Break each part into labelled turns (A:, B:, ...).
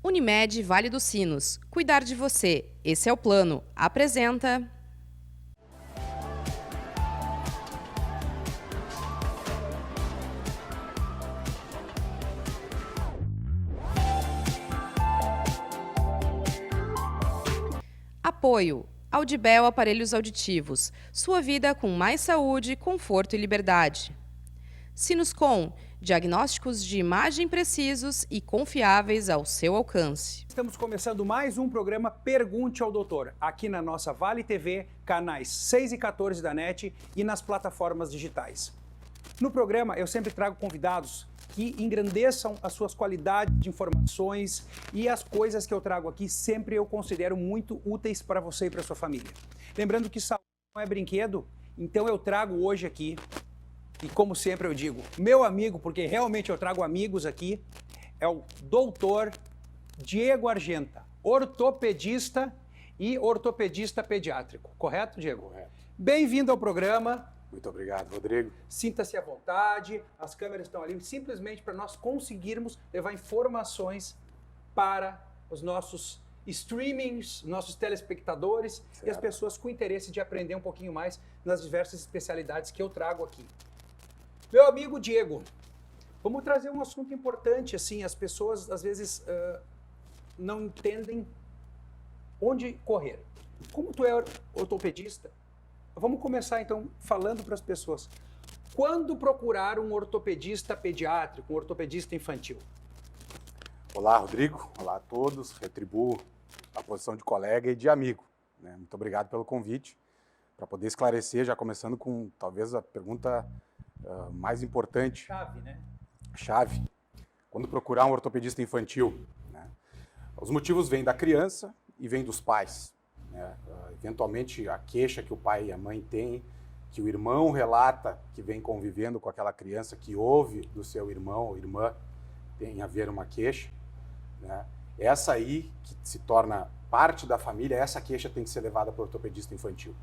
A: Unimed Vale dos Sinos. Cuidar de você. Esse é o plano. Apresenta. Apoio. Audibel Aparelhos Auditivos. Sua vida com mais saúde, conforto e liberdade. Sinuscom. Diagnósticos de imagem precisos e confiáveis ao seu alcance.
B: Estamos começando mais um programa Pergunte ao Doutor, aqui na nossa Vale TV, canais 6 e 14 da NET e nas plataformas digitais. No programa eu sempre trago convidados que engrandeçam as suas qualidades de informações e as coisas que eu trago aqui sempre eu considero muito úteis para você e para sua família. Lembrando que saúde não é brinquedo, então eu trago hoje aqui, e como sempre eu digo, meu amigo, porque realmente eu trago amigos aqui, é o doutor Diego Argenta, ortopedista e ortopedista pediátrico. Correto, Diego?
C: Correto.
B: Bem-vindo ao programa.
C: Muito obrigado, Rodrigo.
B: Sinta-se à vontade, as câmeras estão ali simplesmente para nós conseguirmos levar informações para os nossos streamings, nossos telespectadores e as pessoas com interesse de aprender um pouquinho mais nas diversas especialidades que eu trago aqui. Meu amigo Diego, vamos trazer um assunto importante, assim, as pessoas às vezes não entendem onde correr. Como tu é ortopedista, vamos começar então falando para as pessoas. Quando procurar um ortopedista pediátrico, um ortopedista infantil?
C: Olá, Rodrigo. Olá a todos. Retribuo a posição de colega e de amigo, né? Muito obrigado pelo convite, para poder esclarecer, já começando com talvez a pergunta mais importante.
B: Chave, né?
C: Chave. Quando procurar um ortopedista infantil, né? Os motivos vêm da criança e vêm dos pais, né? Eventualmente a queixa que o pai e a mãe têm, que o irmão relata que vem convivendo com aquela criança, que ouve do seu irmão ou irmã, tem a ver uma queixa, né? Essa aí que se torna parte da família, essa queixa tem que ser levada para o ortopedista infantil.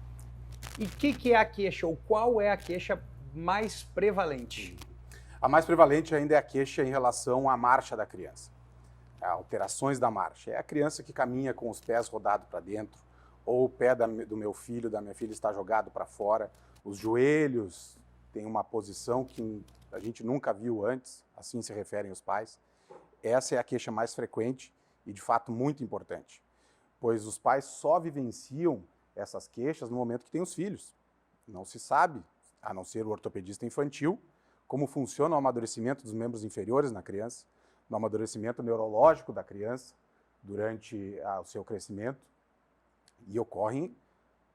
B: E o que é a queixa, ou qual é a queixa mais prevalente?
C: A mais prevalente ainda é a queixa em relação à marcha da criança. Alterações da marcha. É a criança que caminha com os pés rodados para dentro, ou o pé do meu filho, da minha filha está jogado para fora, os joelhos têm uma posição que a gente nunca viu antes, assim se referem os pais. Essa é a queixa mais frequente e, de fato, muito importante, pois os pais só vivenciam essas queixas no momento que têm os filhos. Não se sabe, a não ser o ortopedista infantil, como funciona o amadurecimento dos membros inferiores na criança, no amadurecimento neurológico da criança durante o seu crescimento, e ocorrem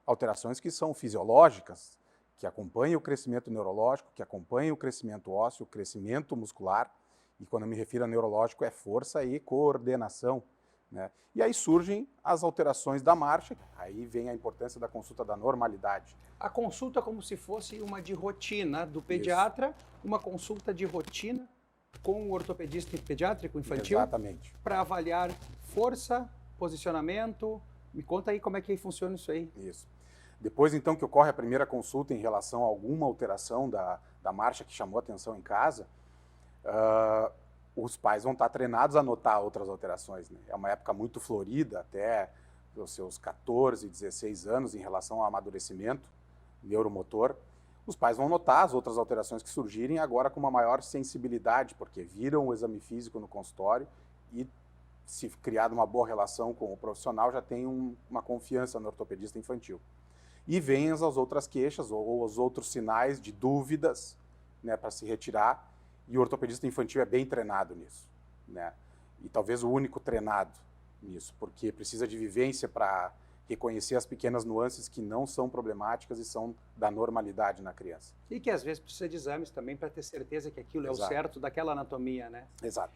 C: alterações que são fisiológicas, que acompanham o crescimento neurológico, que acompanham o crescimento ósseo, o crescimento muscular, e quando eu me refiro a neurológico é força e coordenação, né? E aí surgem as alterações da marcha, aí vem a importância da consulta da normalidade.
B: A consulta é como se fosse uma de rotina do pediatra, isso. Uma consulta de rotina com o ortopedista pediátrico infantil.
C: Exatamente.
B: Para avaliar força, posicionamento. Me conta aí como é que funciona isso aí.
C: Isso. Depois, então, que ocorre a primeira consulta em relação a alguma alteração da marcha que chamou a atenção em casa, os pais vão estar treinados a notar outras alterações, né? É uma época muito florida, até os seus 14, 16 anos, em relação ao amadurecimento neuromotor. Os pais vão notar as outras alterações que surgirem agora com uma maior sensibilidade, porque viram o exame físico no consultório e, se criado uma boa relação com o profissional, já tem uma confiança no ortopedista infantil. E vêm as outras queixas ou os outros sinais de dúvidas, né, para se retirar, e o ortopedista infantil é bem treinado nisso, né? E talvez o único treinado nisso, porque precisa de vivência para reconhecer as pequenas nuances que não são problemáticas e são da normalidade na criança.
B: E que às vezes precisa de exames também para ter certeza que aquilo é o certo daquela anatomia, né?
C: Exato.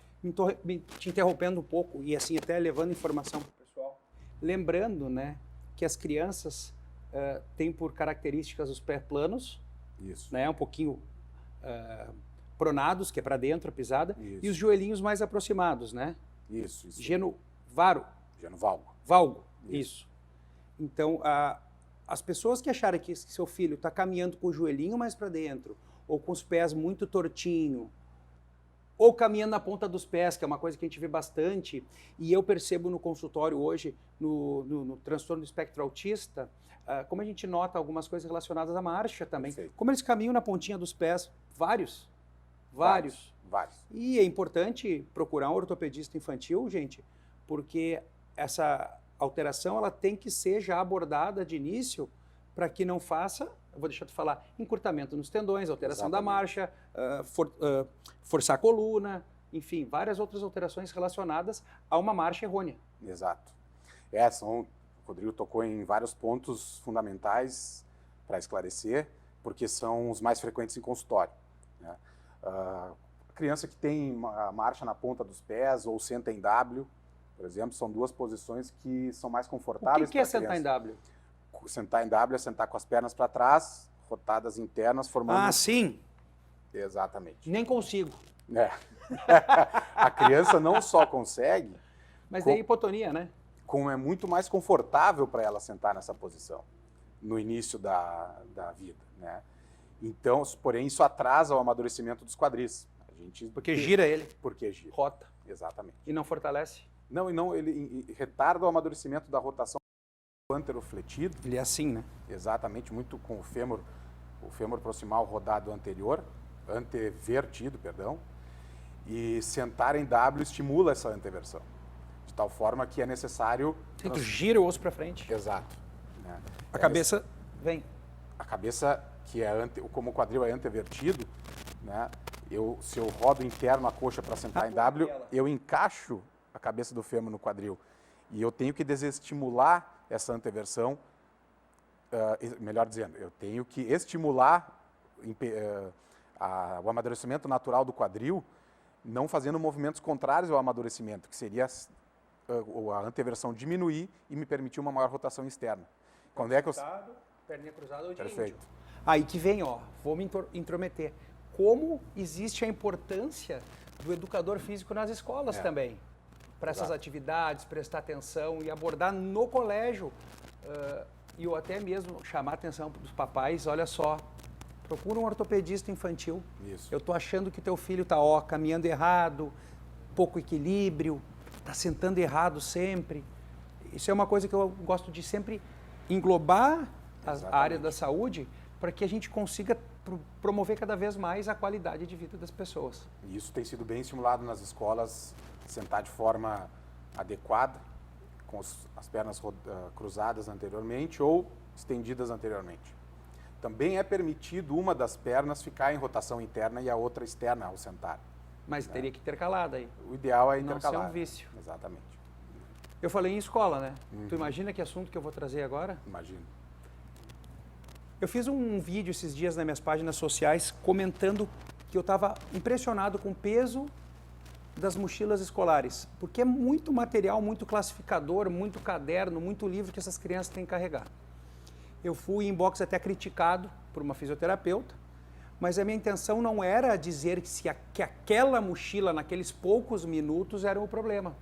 B: Te interrompendo um pouco e assim até levando informação para o pessoal, lembrando, né, que as crianças têm por características os pés planos,
C: isso,
B: né, um pouquinho pronados, que é para dentro a pisada,
C: isso,
B: e os joelhinhos mais aproximados, né?
C: Isso.
B: Valgo. Isso. Então, as pessoas que acharem que seu filho está caminhando com o joelhinho mais para dentro ou com os pés muito tortinho, ou caminhando na ponta dos pés, que é uma coisa que a gente vê bastante, e eu percebo no consultório hoje, no transtorno do espectro autista, como a gente nota algumas coisas relacionadas à marcha também.
C: Perfeito.
B: Como eles caminham na pontinha dos pés, vários. E é importante procurar um ortopedista infantil, gente, porque essa alteração ela tem que ser já abordada de início para que não faça, eu vou deixar tu falar, encurtamento nos tendões, alteração da marcha, forçar a coluna, enfim, várias outras alterações relacionadas a uma marcha errônea.
C: Exato. O Rodrigo tocou em vários pontos fundamentais para esclarecer, porque são os mais frequentes em consultório, né? A criança que tem a marcha na ponta dos pés ou senta em W, por exemplo, são duas posições que são mais confortáveis.
B: O que é sentar em W?
C: Sentar em W é sentar com as pernas para trás, rotadas internas, formando...
B: Ah, sim?
C: Exatamente.
B: Nem consigo.
C: A criança não só consegue...
B: Mas é hipotonia, né?
C: Como é muito mais confortável para ela sentar nessa posição no início da vida, né? Então, porém, isso atrasa o amadurecimento dos quadris.
B: Porque gira ele.
C: Porque gira.
B: Rota.
C: Exatamente.
B: E não fortalece?
C: Não, ele retarda o amadurecimento da rotação anterofletido.
B: Ele é assim, né?
C: Exatamente, muito com o fêmur proximal rodado antevertido, perdão. E sentar em W estimula essa anteversão. De tal forma que é necessário...
B: Tu gira o osso para frente.
C: Exato. Né?
B: A cabeça vem.
C: A cabeça, que é como o quadril é antevertido, né? Se eu rodo interno a coxa para sentar em W, eu encaixo a cabeça do fêmur no quadril. E eu tenho que desestimular essa anteversão, melhor dizendo, eu tenho que estimular o amadurecimento natural do quadril, não fazendo movimentos contrários ao amadurecimento, que seria a anteversão diminuir e me permitir uma maior rotação externa. Quando é que eu...
B: Perninha cruzada ou de
C: Perfeito.
B: índio. Aí que vem, vou me intrometer. Como existe a importância do educador físico nas escolas também, para essas atividades, prestar atenção e abordar no colégio, e eu até mesmo chamar a atenção dos papais, olha só, procura um ortopedista infantil.
C: Isso.
B: Eu estou achando que teu filho está caminhando errado, pouco equilíbrio, está sentando errado sempre. Isso é uma coisa que eu gosto de sempre englobar a área da saúde, para que a gente consiga promover cada vez mais a qualidade de vida das pessoas.
C: E isso tem sido bem estimulado nas escolas, sentar de forma adequada, com as pernas cruzadas anteriormente ou estendidas anteriormente. Também é permitido uma das pernas ficar em rotação interna e a outra externa ao sentar.
B: Mas teria que intercalada aí.
C: O ideal é
B: não
C: intercalar.
B: Não ser um vício.
C: Exatamente.
B: Eu falei em escola, né? Tu imagina que assunto que eu vou trazer agora?
C: Imagino.
B: Eu fiz um vídeo esses dias nas minhas páginas sociais comentando que eu estava impressionado com o peso das mochilas escolares, porque é muito material, muito classificador, muito caderno, muito livro que essas crianças têm que carregar. Eu fui em box até criticado por uma fisioterapeuta, mas a minha intenção não era dizer que aquela mochila, naqueles poucos minutos, era o problema.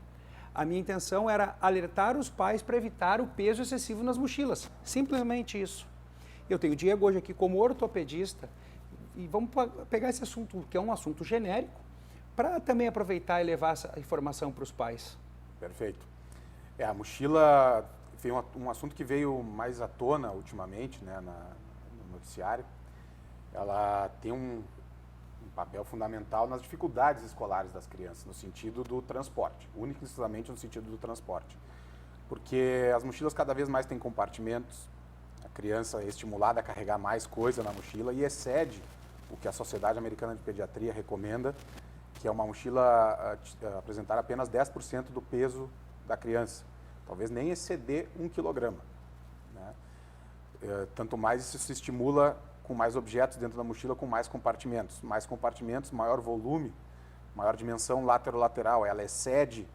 B: A minha intenção era alertar os pais para evitar o peso excessivo nas mochilas. Simplesmente isso. Eu tenho o Diego hoje aqui como ortopedista e vamos pegar esse assunto, que é um assunto genérico, para também aproveitar e levar essa informação para os pais.
C: Perfeito. A mochila foi um assunto que veio mais à tona ultimamente, né, no noticiário. Ela tem um papel fundamental nas dificuldades escolares das crianças, no sentido do transporte, única e exclusivamente no sentido do transporte. Porque as mochilas cada vez mais têm compartimentos, a criança é estimulada a carregar mais coisa na mochila e excede o que a Sociedade Americana de Pediatria recomenda, que é uma mochila apresentar apenas 10% do peso da criança, talvez nem exceder 1 quilograma, né? Tanto mais isso se estimula com mais objetos dentro da mochila, com mais compartimentos, maior volume, maior dimensão lateral, ela excede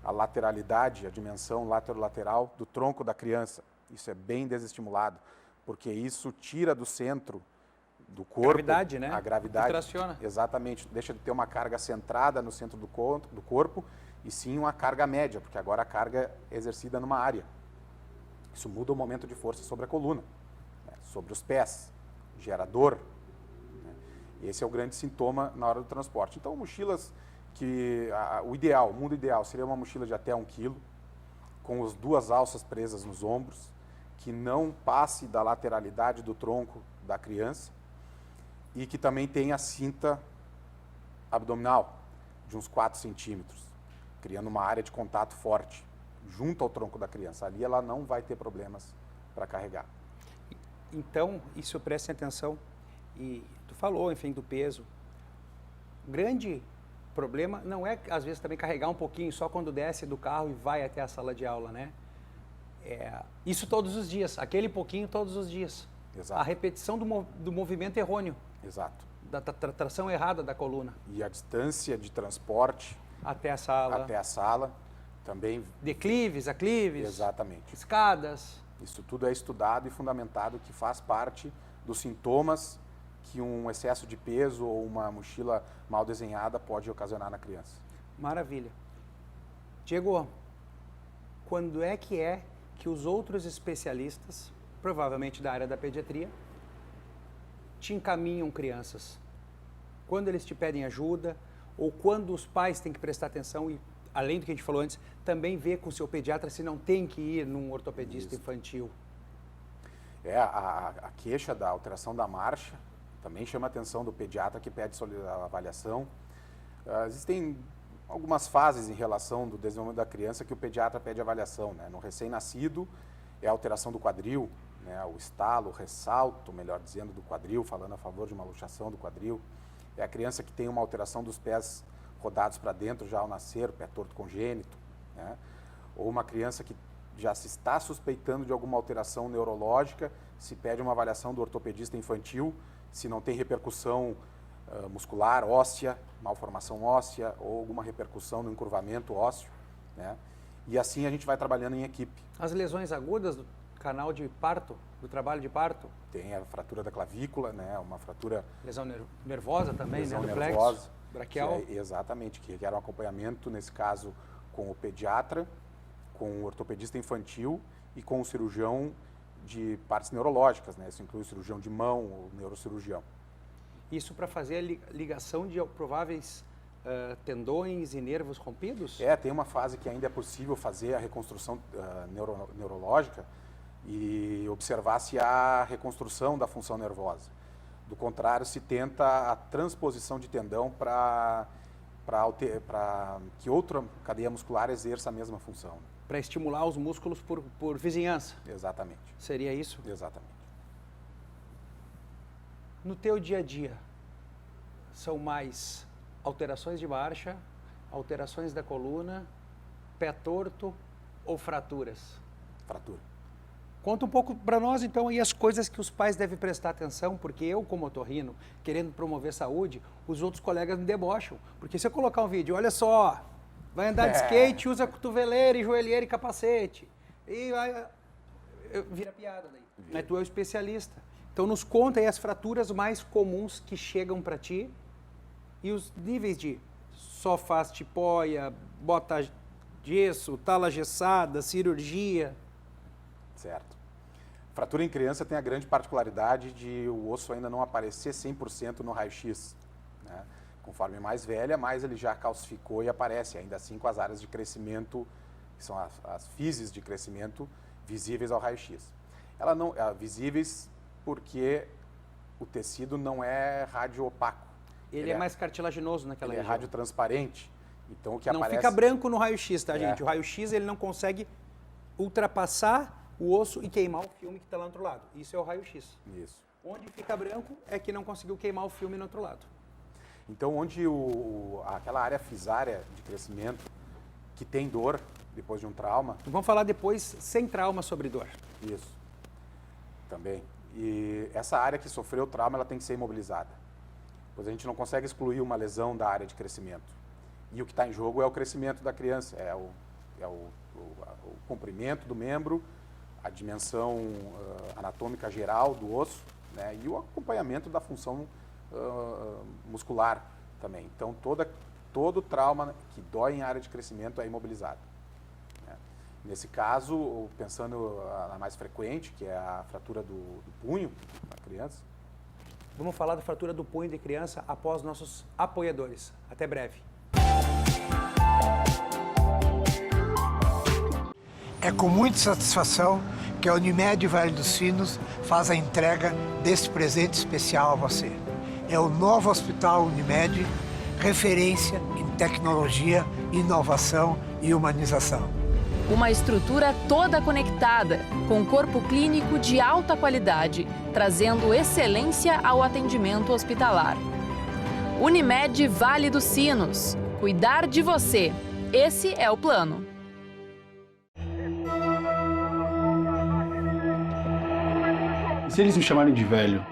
C: a lateralidade, a dimensão lateral do tronco da criança. Isso é bem desestimulado, porque isso tira do centro do corpo...
B: Gravidade, né?
C: A gravidade.
B: Traciona.
C: Exatamente. Deixa de ter uma carga centrada no centro do corpo e sim uma carga média, porque agora a carga é exercida numa área. Isso muda o momento de força sobre a coluna, né? Sobre os pés, gera dor, né? Esse é o grande sintoma na hora do transporte. Então, mochilas o mundo ideal seria uma mochila de até 1 quilo, com as 2 alças presas nos ombros, que não passe da lateralidade do tronco da criança e que também tenha cinta abdominal de uns 4 centímetros, criando uma área de contato forte junto ao tronco da criança. Ali ela não vai ter problemas para carregar.
B: Então, isso prestem atenção. E tu falou, enfim, do peso. O grande problema não é, às vezes, também carregar um pouquinho só quando desce do carro e vai até a sala de aula, né? Isso todos os dias, aquele pouquinho todos os dias.
C: Exato.
B: A repetição do movimento errôneo.
C: Exato.
B: Da tração errada da coluna.
C: E a distância de transporte
B: até a sala.
C: Também.
B: Declives, aclives.
C: Exatamente.
B: Escadas.
C: Isso tudo é estudado e fundamentado, que faz parte dos sintomas que um excesso de peso ou uma mochila mal desenhada pode ocasionar na criança.
B: Maravilha. Diego, quando é que os outros especialistas, provavelmente da área da pediatria, te encaminham crianças? Quando eles te pedem ajuda ou quando os pais têm que prestar atenção e, além do que a gente falou antes, também ver com o seu pediatra se não tem que ir num ortopedista infantil?
C: A queixa da alteração da marcha também chama a atenção do pediatra que pede a avaliação. Existem algumas fases em relação do desenvolvimento da criança que o pediatra pede avaliação, né? No recém-nascido é a alteração do quadril, né? O estalo, o ressalto, melhor dizendo, do quadril, falando a favor de uma luxação do quadril. É a criança que tem uma alteração dos pés rodados para dentro já ao nascer, o pé torto congênito, né? Ou uma criança que já se está suspeitando de alguma alteração neurológica, se pede uma avaliação do ortopedista infantil, se não tem repercussão muscular, óssea, malformação óssea ou alguma repercussão no encurvamento ósseo, né? E assim a gente vai trabalhando em equipe.
B: As lesões agudas do canal de parto, do trabalho de parto?
C: Tem a fratura da clavícula, né? Uma fratura...
B: Lesão nervosa também,
C: lesão
B: né? Do
C: nervosa,
B: plexo braquial.
C: Exatamente, que requer um acompanhamento, nesse caso, com o pediatra, com o ortopedista infantil e com o cirurgião de partes neurológicas, né? Isso inclui o cirurgião de mão, o neurocirurgião. Isso
B: para fazer a ligação de prováveis tendões e nervos rompidos?
C: Tem uma fase que ainda é possível fazer a reconstrução neurológica e observar se há reconstrução da função nervosa. Do contrário, se tenta a transposição de tendão para que outra cadeia muscular exerça a mesma função.
B: Para estimular os músculos por vizinhança?
C: Exatamente.
B: Seria isso?
C: Exatamente.
B: No teu dia a dia, são mais alterações de marcha, alterações da coluna, pé torto ou fraturas?
C: Fratura.
B: Conta um pouco para nós, então, aí as coisas que os pais devem prestar atenção, porque eu, como otorrino, querendo promover saúde, os outros colegas me debocham. Porque se eu colocar um vídeo, olha só, vai andar de skate, usa cotoveleira e joelheira e capacete. E vai, vira piada daí. Mas tu é o especialista. Então nos conta aí as fraturas mais comuns que chegam para ti e os níveis de só faz tipóia, bota gesso, tala gessada, cirurgia.
C: Certo. Fratura em criança tem a grande particularidade de o osso ainda não aparecer 100% no raio-x, né? Conforme mais velha, mais ele já calcificou e aparece, ainda assim com as áreas de crescimento, que são as físis de crescimento visíveis ao raio-x. Ela não visíveis porque o tecido não é radio-opaco.
B: Ele é mais cartilaginoso naquela região.
C: Ele é radiotransparente. Então o que
B: não
C: aparece...
B: fica branco no raio-x, tá, gente? O raio-x ele não consegue ultrapassar o osso e queimar o filme que está lá no outro lado. Isso é o raio-x.
C: Isso.
B: Onde fica branco é que não conseguiu queimar o filme no outro lado.
C: Então, onde aquela área fisária de crescimento que tem dor depois de um trauma...
B: Vamos falar depois, sem trauma, sobre dor.
C: Isso. Também. E essa área que sofreu trauma, ela tem que ser imobilizada. Pois a gente não consegue excluir uma lesão da área de crescimento. E o que está em jogo é o crescimento da criança, é o comprimento do membro, a dimensão anatômica geral do osso, né, e o acompanhamento da função muscular também. Então, todo trauma que dói em área de crescimento é imobilizado, né. Nesse caso, pensando na mais frequente, que é a fratura do punho da criança,
B: Vamos falar da fratura do punho de criança após nossos apoiadores. Até breve.
D: É com muita satisfação que a Unimed Vale dos Sinos faz a entrega deste presente especial a você. É o novo Hospital Unimed, referência em tecnologia, inovação e humanização.
E: Uma estrutura toda conectada, com corpo clínico de alta qualidade, trazendo excelência ao atendimento hospitalar. Unimed Vale dos Sinos. Cuidar de você. Esse é o plano.
F: E se eles me chamarem de velho?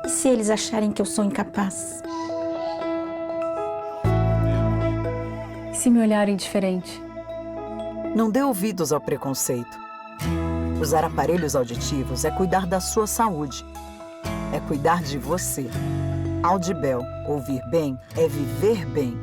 G: E se eles acharem que eu sou incapaz?
H: E se me olharem diferente?
I: Não dê ouvidos ao preconceito. Usar aparelhos auditivos é cuidar da sua saúde. É cuidar de você. Audibel, ouvir bem é viver bem.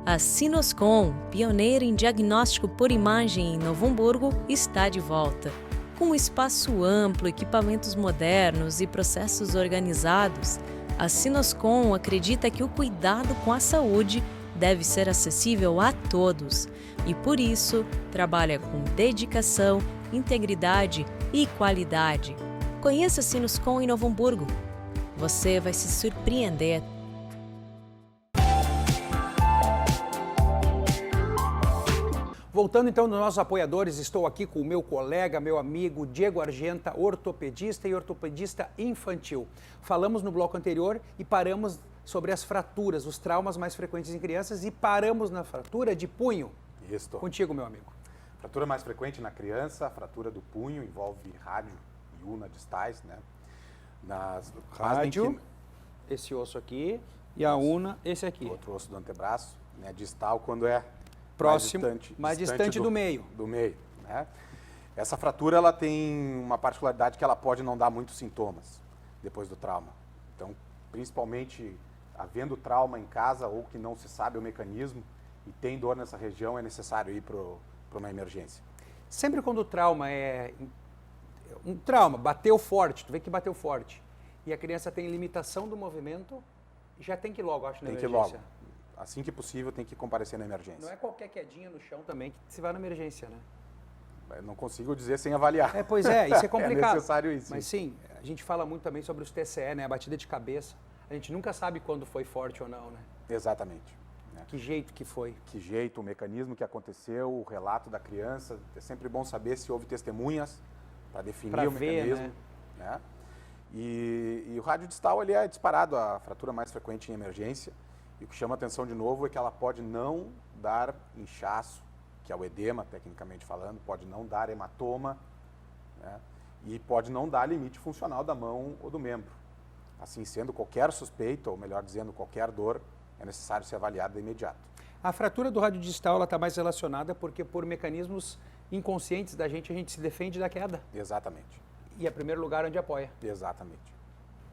J: A Sinoscom, pioneira em diagnóstico por imagem em Novo Hamburgo, está de volta. Com um espaço amplo, equipamentos modernos e processos organizados, a Sinoscom acredita que o cuidado com a saúde deve ser acessível a todos e, por isso, trabalha com dedicação, integridade e qualidade. Conheça a Sinoscom em Novo Hamburgo. Você vai se surpreender.
B: Voltando então nos nossos apoiadores, estou aqui com o meu colega, meu amigo Diego Argenta, ortopedista e ortopedista infantil. Falamos no bloco anterior e paramos sobre as fraturas, os traumas mais frequentes em crianças e paramos na fratura de punho.
C: Isso.
B: Contigo, meu amigo.
C: Fratura mais frequente na criança, a fratura do punho, envolve rádio e ulna distais, né?
B: Rádio, esse osso aqui, e a ulna, esse aqui.
C: Outro osso do antebraço, né? Distal, quando é
B: próximo, mais distante do meio.
C: Do meio, né? Essa fratura, ela tem uma particularidade que ela pode não dar muitos sintomas depois do trauma. Então, principalmente havendo trauma em casa ou que não se sabe o mecanismo e tem dor nessa região, é necessário ir para uma emergência.
B: Sempre quando o trauma é um trauma, bateu forte, tu vê que bateu forte, e a criança tem limitação do movimento, já tem que ir logo, acho, na emergência.
C: Tem que ir logo. Assim que possível, tem que comparecer na emergência.
B: Não é qualquer quedinha no chão também que se vai na emergência, né?
C: Eu não consigo dizer sem avaliar.
B: Pois é, isso é complicado.
C: É necessário isso.
B: Mas sim, a gente fala muito também sobre os TCE, né? A batida de cabeça. A gente nunca sabe quando foi forte ou não, né?
C: Exatamente.
B: Que jeito que foi.
C: Que jeito, o mecanismo que aconteceu, o relato da criança. É sempre bom saber se houve testemunhas para definir o mecanismo. Né? E o radiodistal, ele é disparado a fratura mais frequente em emergência. E o que chama atenção de novo é que ela pode não dar inchaço, que é o edema, tecnicamente falando, pode não dar hematoma, né? E pode não dar limite funcional da mão ou do membro. Assim sendo, qualquer suspeita, ou melhor dizendo, qualquer dor, é necessário ser avaliada de imediato.
B: A fratura do radiodistal está mais relacionada porque por mecanismos inconscientes da gente, a gente se defende da queda.
C: Exatamente.
B: E é o primeiro lugar onde apoia.
C: Exatamente.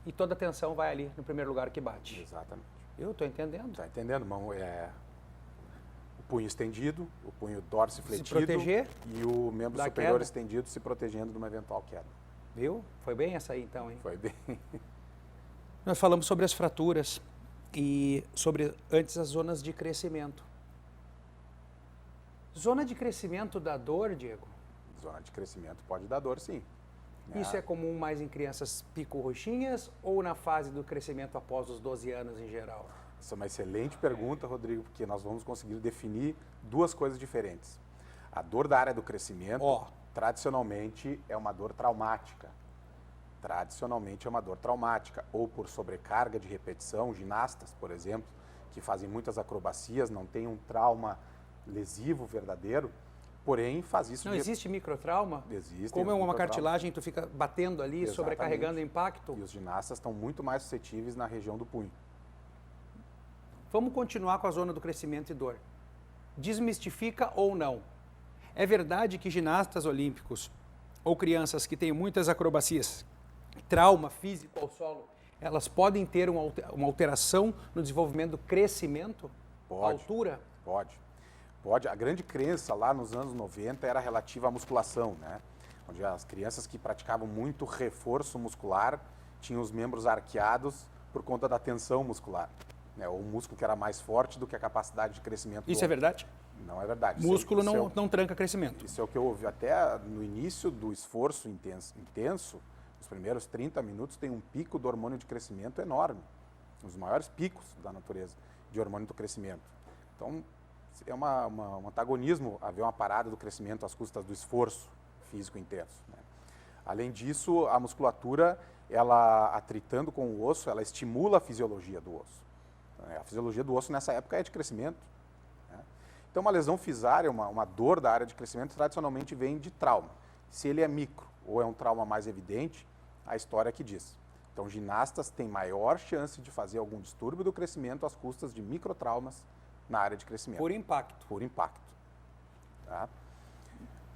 B: E toda a tensão vai ali no primeiro lugar que bate.
C: Exatamente.
B: Eu estou entendendo.
C: Está entendendo? Mão o punho estendido, o punho dorso fletido.
B: Se proteger
C: e o membro superior queda estendido se protegendo de uma eventual queda.
B: Viu? Foi bem essa aí então, hein?
C: Foi bem.
B: Nós falamos sobre as fraturas e sobre antes as zonas de crescimento. Zona de crescimento dá dor, Diego?
C: Zona de crescimento pode dar dor, sim.
B: Isso é comum mais em crianças pico-roxinhas ou na fase do crescimento após os 12 anos em geral?
C: Essa é uma excelente pergunta, Rodrigo, porque nós vamos conseguir definir duas coisas diferentes. A dor da área do crescimento, tradicionalmente, é uma dor traumática. Tradicionalmente é uma dor traumática, ou por sobrecarga de repetição, ginastas, por exemplo, que fazem muitas acrobacias, não têm um trauma lesivo verdadeiro, porém faz isso...
B: Não existe microtrauma?
C: Existe.
B: Como é uma cartilagem, tu fica batendo ali, exatamente, sobrecarregando o impacto?
C: E os ginastas estão muito mais suscetíveis na região do punho.
B: Vamos continuar com a zona do crescimento e dor. Desmistifica ou não? É verdade que ginastas olímpicos ou crianças que têm muitas acrobacias, trauma físico ao solo, elas podem ter uma alteração no desenvolvimento do crescimento?
C: Pode.
B: Altura?
C: Pode. A grande crença lá nos anos 90 era relativa à musculação, né? Onde as crianças que praticavam muito reforço muscular tinham os membros arqueados por conta da tensão muscular, né? O músculo que era mais forte do que a capacidade de crescimento.
B: Isso é verdade?
C: Não é verdade.
B: Músculo não tranca crescimento.
C: Isso é o que eu ouvi. Até no início do esforço intenso, os primeiros 30 minutos tem um pico do hormônio de crescimento enorme. Um dos maiores picos da natureza de hormônio do crescimento. Então, é um antagonismo haver uma parada do crescimento às custas do esforço físico intenso, né? Além disso, a musculatura, ela atritando com o osso, ela estimula a fisiologia do osso. A fisiologia do osso nessa época é de crescimento, né? Então, uma lesão fisária, uma dor da área de crescimento, tradicionalmente vem de trauma. Se ele é micro ou é um trauma mais evidente, a história que diz. Então, ginastas têm maior chance de fazer algum distúrbio do crescimento às custas de microtraumas na área de crescimento.
B: Por impacto.
C: Por impacto. Tá?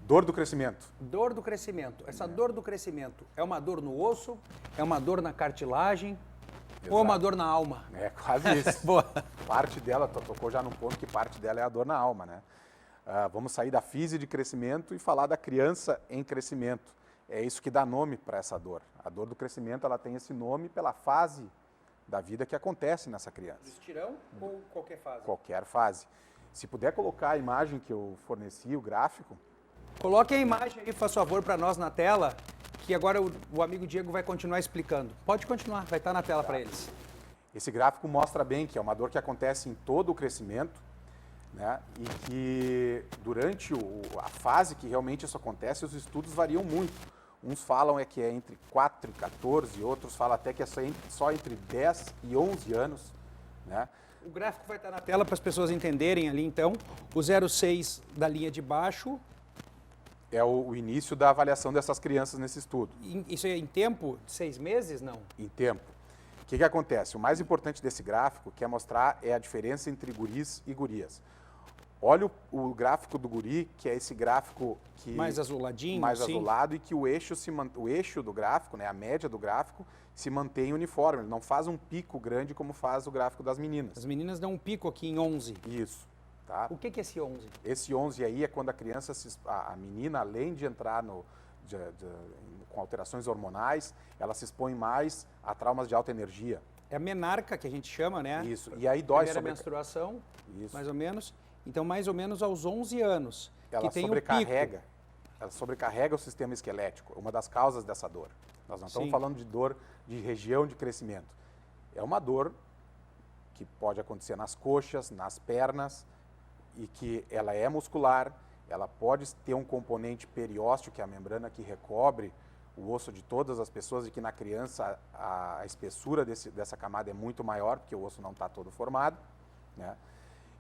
C: Dor do crescimento.
B: Dor do crescimento. Essa dor do crescimento é uma dor no osso? É uma dor na cartilagem? Exato. Ou é uma dor na alma?
C: É quase isso.
B: Boa.
C: Parte dela, tocou já num ponto que parte dela é a dor na alma, né? Vamos sair da física de crescimento e falar da criança em crescimento. É isso que dá nome para essa dor. A dor do crescimento, ela tem esse nome pela fase da vida que acontece nessa criança.
B: Estirão ou qualquer fase?
C: Qualquer fase. Se puder colocar a imagem que eu forneci, o gráfico.
B: Coloque a imagem aí, faz favor, para nós na tela, que agora o amigo Diego vai continuar explicando. Pode continuar, vai estar na tela para eles.
C: Esse gráfico mostra bem que é uma dor que acontece em todo o crescimento, né? E que durante a fase que realmente isso acontece, os estudos variam muito. Uns falam que é entre 4 e 14, outros falam até que é só entre 10 e 11 anos, né?
B: O gráfico vai estar na tela para as pessoas entenderem ali, então. O 0,6 da linha de baixo.
C: É o início da avaliação dessas crianças nesse estudo.
B: Isso é em tempo? 6 meses? Não.
C: Em tempo. O que acontece? O mais importante desse gráfico que é mostrar é a diferença entre guris e gurias. Olha o gráfico do guri, que é esse gráfico que
B: mais azuladinho,
C: mais
B: sim.
C: azulado, e que o eixo do gráfico, né, a média do gráfico, se mantém uniforme. Ele não faz um pico grande como faz o gráfico das meninas.
B: As meninas dão um pico aqui em 11.
C: Isso. Tá?
B: O que é esse 11?
C: Esse 11 aí é quando a criança, a menina, além de entrar com alterações hormonais, ela se expõe mais a traumas de alta energia.
B: É a menarca que a gente chama, né?
C: Isso. E aí dói
B: primeira menstruação,
C: isso.
B: Mais ou menos. Então, mais ou menos aos 11 anos,
C: ela
B: que tem
C: sobrecarrega,
B: um pico.
C: Ela sobrecarrega o sistema esquelético, uma das causas dessa dor. Nós não estamos falando de dor de região de crescimento. É uma dor que pode acontecer nas coxas, nas pernas, e que ela é muscular, ela pode ter um componente periósteo, que é a membrana que recobre o osso de todas as pessoas, e que na criança a espessura dessa camada é muito maior, porque o osso não está todo formado, né?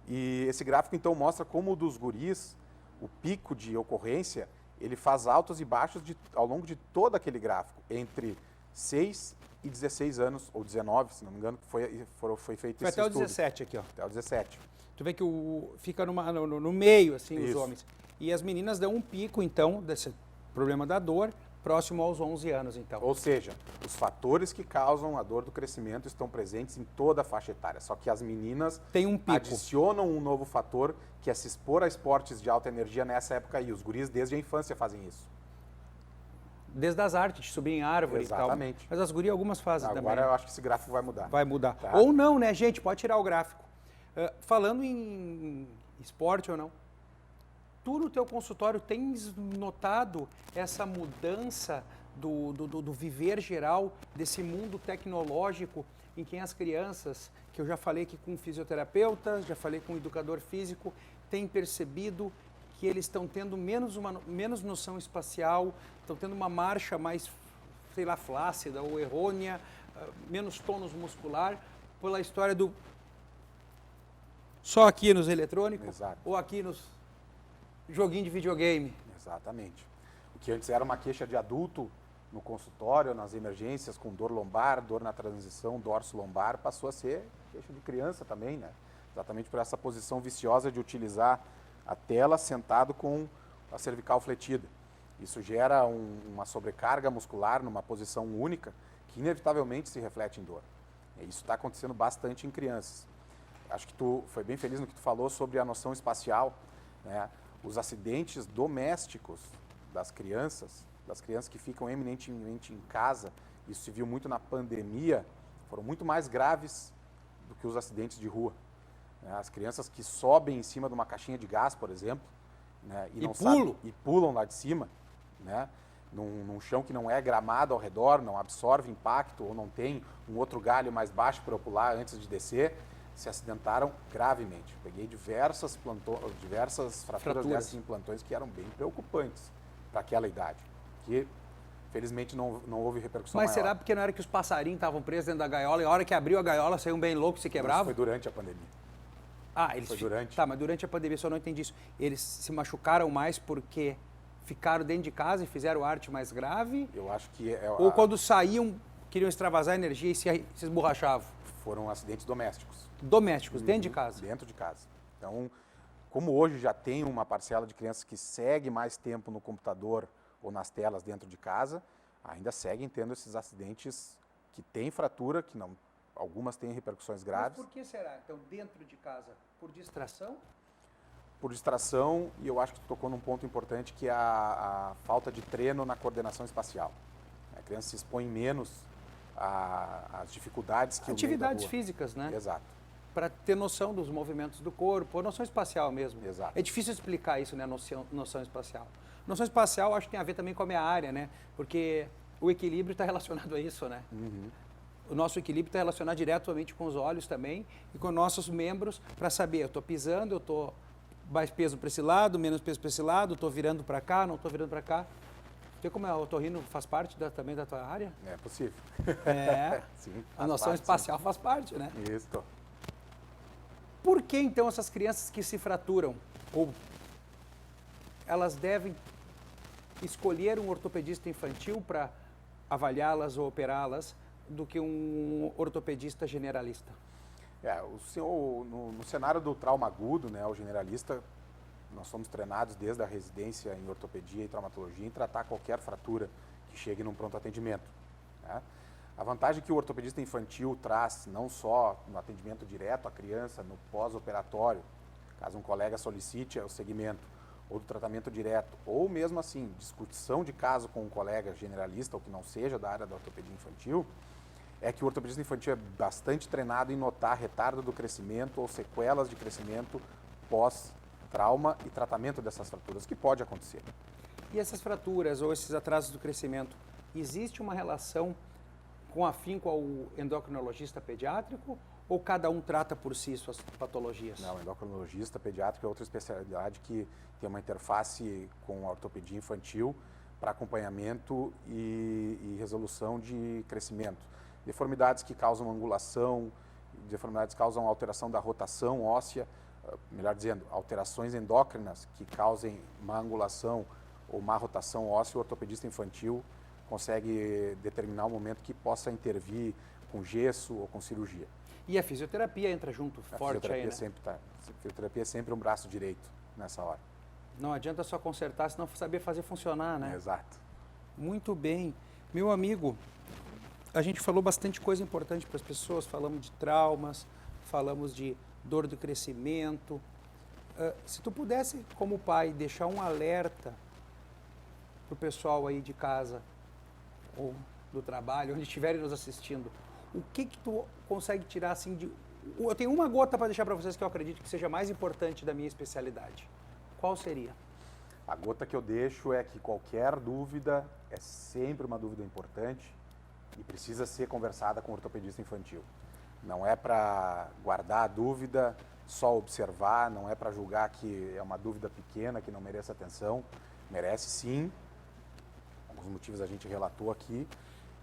C: E esse gráfico, então, mostra como o dos guris, o pico de ocorrência, ele faz altos e baixos ao longo de todo aquele gráfico, entre 6 e 16 anos, ou 19, se não me engano, foi feito esse estudo.
B: Foi até o 17 aqui, ó.
C: Até o 17.
B: Tu vê que fica no meio, assim,
C: Isso.
B: os homens. E as meninas dão um pico, então, desse problema da dor, próximo aos 11 anos, então.
C: Ou seja, os fatores que causam a dor do crescimento estão presentes em toda a faixa etária, só que as meninas
B: tem um pico.
C: Adicionam um novo fator, que é se expor a esportes de alta energia nessa época aí. Os guris desde a infância fazem isso.
B: Desde as artes, de subir em árvore.
C: Exatamente.
B: E tal. Mas as gurias algumas fazem também.
C: Agora eu acho que esse gráfico vai mudar.
B: Vai mudar.
C: Tá?
B: Ou não, né, gente? Pode tirar o gráfico. Falando em esporte ou não, tu no teu consultório tens notado essa mudança do viver geral, desse mundo tecnológico em que as crianças, que eu já falei aqui com fisioterapeutas, já falei com educador físico, têm percebido que eles estão tendo menos noção espacial, estão tendo uma marcha mais, sei lá, flácida ou errônea, menos tônus muscular, pela história do só aqui nos eletrônicos.
C: Exato.
B: Ou aqui nos joguinho de videogame.
C: Exatamente. O que antes era uma queixa de adulto no consultório, nas emergências, com dor lombar, dor na transição, dorso lombar, passou a ser queixa de criança também, né? Exatamente por essa posição viciosa de utilizar a tela sentado com a cervical fletida. Isso gera uma sobrecarga muscular numa posição única que inevitavelmente se reflete em dor. E isso está acontecendo bastante em crianças. Acho que tu foi bem feliz no que tu falou sobre a noção espacial. né? Os acidentes domésticos das crianças que ficam eminentemente em casa, isso se viu muito na pandemia, foram muito mais graves do que os acidentes de rua. Né? As crianças que sobem em cima de uma caixinha de gás, por exemplo, né? E pulam lá de cima, né? Num chão que não é gramado ao redor, não absorve impacto ou não tem um outro galho mais baixo para eu pular antes de descer, se acidentaram gravemente. Peguei diversas fraturas dessas em plantões que eram bem preocupantes para aquela idade, que felizmente não houve repercussão
B: Mas
C: maior.
B: será porque na hora que os passarinhos estavam presos dentro da gaiola e a hora que abriu a gaiola saiu bem louco e se quebrava?
C: Isso foi durante a pandemia.
B: Ah, eles
C: Foi durante.
B: Tá, mas durante a pandemia, só não entendi isso. Eles se machucaram mais porque ficaram dentro de casa e fizeram arte mais grave?
C: Eu acho que
B: Ou quando saíam, queriam extravasar energia e se esborrachavam?
C: foram acidentes domésticos.
B: Domésticos, dentro de casa?
C: Dentro de casa. Então, como hoje já tem uma parcela de crianças que segue mais tempo no computador ou nas telas dentro de casa, ainda seguem tendo esses acidentes que têm fratura, que não, algumas têm repercussões graves.
B: Mas por que será? Então, dentro de casa, por distração?
C: Por distração, e eu acho que tu tocou num ponto importante, que é a falta de treino na coordenação espacial. A criança se expõe menos às dificuldades que
B: Atividades físicas, né?
C: Exato.
B: Para ter noção dos movimentos do corpo, ou noção espacial mesmo.
C: Exato.
B: É difícil explicar isso, né, noção espacial. Noção espacial acho que tem a ver também com a minha área, né? Porque o equilíbrio está relacionado a isso, né? O nosso equilíbrio está relacionado diretamente com os olhos também e com nossos membros para saber, eu estou pisando, eu estou mais peso para esse lado, menos peso para esse lado, estou virando para cá, não estou virando para cá. Tem como o otorrino faz parte também da tua área?
C: É possível.
B: É.
C: Sim,
B: A noção espacial faz parte, né?
C: Isso.
B: Por que então essas crianças que se fraturam, ou elas devem escolher um ortopedista infantil para avaliá-las ou operá-las do que um ortopedista generalista?
C: No cenário do trauma agudo, né, o generalista, nós somos treinados desde a residência em ortopedia e traumatologia em tratar qualquer fratura que chegue num pronto atendimento. Né? A vantagem que o ortopedista infantil traz, não só no atendimento direto à criança, no pós-operatório, caso um colega solicite o segmento, ou do tratamento direto, ou mesmo assim, discussão de caso com um colega generalista, ou que não seja da área da ortopedia infantil, é que o ortopedista infantil é bastante treinado em notar retardo do crescimento ou sequelas de crescimento pós-trauma e tratamento dessas fraturas, que pode acontecer.
B: E essas fraturas ou esses atrasos do crescimento, existe uma relação com afinco ao endocrinologista pediátrico ou cada um trata por si suas patologias?
C: Não, o endocrinologista pediátrico é outra especialidade que tem uma interface com a ortopedia infantil para acompanhamento e resolução de crescimento. Deformidades que causam angulação, deformidades que causam alteração da rotação óssea, melhor dizendo, alterações endócrinas que causem má angulação ou má rotação óssea, o ortopedista infantil consegue determinar o momento que possa intervir com gesso ou com cirurgia.
B: E a fisioterapia entra junto, forte aí, né?
C: A fisioterapia é sempre um braço direito nessa hora.
B: Não adianta só consertar, senão saber fazer funcionar, né?
C: Exato.
B: Muito bem. Meu amigo, a gente falou bastante coisa importante para as pessoas, falamos de traumas, falamos de dor do crescimento. Se tu pudesse, como pai, deixar um alerta para o pessoal aí de casa ou do trabalho, onde estiverem nos assistindo, o que tu consegue tirar assim de... Eu tenho uma gota para deixar para vocês que eu acredito que seja mais importante da minha especialidade. Qual seria?
C: A gota que eu deixo é que qualquer dúvida é sempre uma dúvida importante e precisa ser conversada com o ortopedista infantil. Não é para guardar a dúvida, só observar, não é para julgar que é uma dúvida pequena, que não merece atenção. Merece sim, alguns motivos a gente relatou aqui,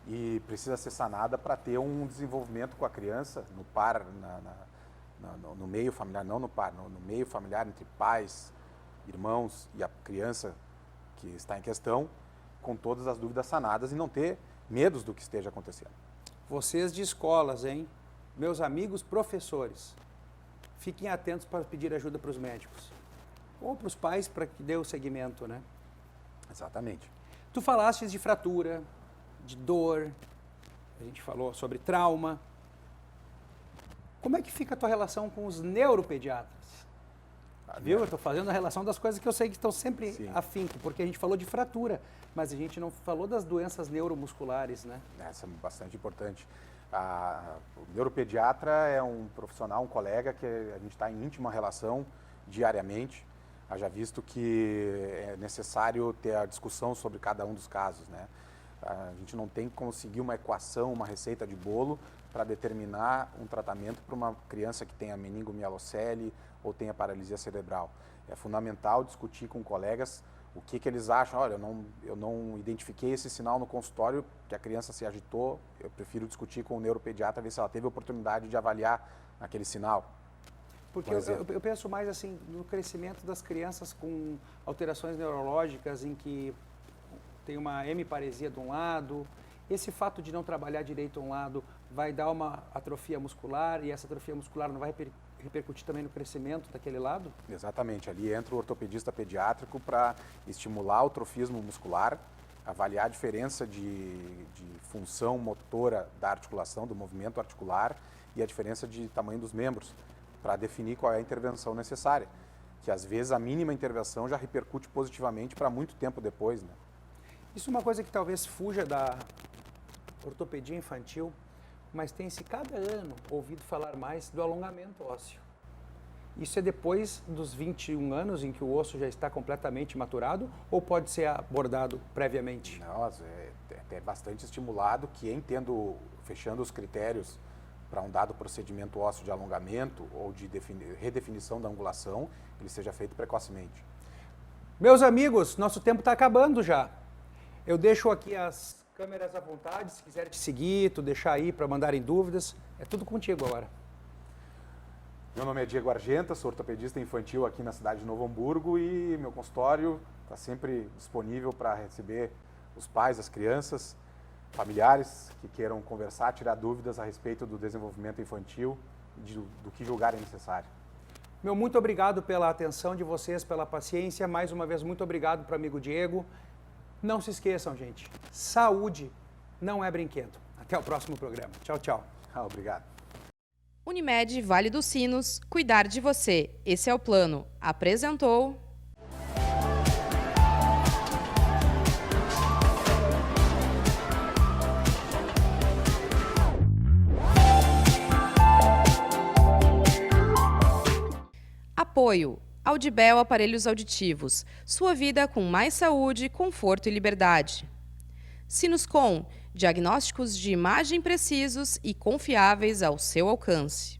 C: e precisa ser sanada para ter um desenvolvimento com a criança no par, no meio familiar, não no par, no meio familiar entre pais, irmãos e a criança que está em questão, com todas as dúvidas sanadas e não ter medos do que esteja acontecendo.
B: Vocês de escolas, hein? Meus amigos professores, fiquem atentos para pedir ajuda para os médicos ou para os pais para que dê o segmento, né?
C: Exatamente.
B: Tu falaste de fratura, de dor, a gente falou sobre trauma. Como é que fica a tua relação com os neuropediatras? Viu? Eu estou fazendo a relação das coisas que eu sei que estão sempre
C: Sim.
B: afinco, porque a gente falou de fratura, mas a gente não falou das doenças neuromusculares, né?
C: Essa é bastante importante. O neuropediatra é um profissional, um colega que a gente está em íntima relação diariamente. Haja visto que é necessário ter a discussão sobre cada um dos casos, né? A gente não tem que conseguir uma equação, uma receita de bolo para determinar um tratamento para uma criança que tenha meningomielocele ou tenha paralisia cerebral. É fundamental discutir com colegas o que eles acham. Olha, eu não identifiquei esse sinal no consultório, que a criança se agitou, eu prefiro discutir com o neuropediatra, ver se ela teve a oportunidade de avaliar aquele sinal.
B: Porque eu penso mais assim no crescimento das crianças com alterações neurológicas em que tem uma hemiparesia de um lado. Esse fato de não trabalhar direito um lado vai dar uma atrofia muscular e essa atrofia muscular não vai repercutir também no crescimento daquele lado?
C: Exatamente, ali entra o ortopedista pediátrico para estimular o trofismo muscular, avaliar a diferença de função motora da articulação, do movimento articular e a diferença de tamanho dos membros, para definir qual é a intervenção necessária, que às vezes a mínima intervenção já repercute positivamente para muito tempo depois, né?
B: Isso é uma coisa que talvez fuja da ortopedia infantil, mas tem-se cada ano ouvido falar mais do alongamento ósseo. Isso é depois dos 21 anos em que o osso já está completamente maturado ou pode ser abordado previamente?
C: Não, é bastante estimulado que fechando os critérios para um dado procedimento ósseo de alongamento ou de redefinição da angulação, ele seja feito precocemente.
B: Meus amigos, nosso tempo está acabando já. Eu deixo aqui as câmeras à vontade, se quiser te seguir, tu deixar aí para mandarem dúvidas. É tudo contigo agora.
C: Meu nome é Diego Argenta, sou ortopedista infantil aqui na cidade de Novo Hamburgo e meu consultório está sempre disponível para receber os pais, as crianças, familiares que queiram conversar, tirar dúvidas a respeito do desenvolvimento infantil e do que julgarem necessário.
B: Meu muito obrigado pela atenção de vocês, pela paciência. Mais uma vez, muito obrigado para o amigo Diego. Não se esqueçam, gente, saúde não é brinquedo. Até o próximo programa. Tchau, tchau.
C: Obrigado.
A: Unimed Vale dos Sinos, cuidar de você. Esse é o plano. Apresentou... Apoio. Audibel Aparelhos Auditivos. Sua vida com mais saúde, conforto e liberdade. Sinuscom. Diagnósticos de imagem precisos e confiáveis ao seu alcance.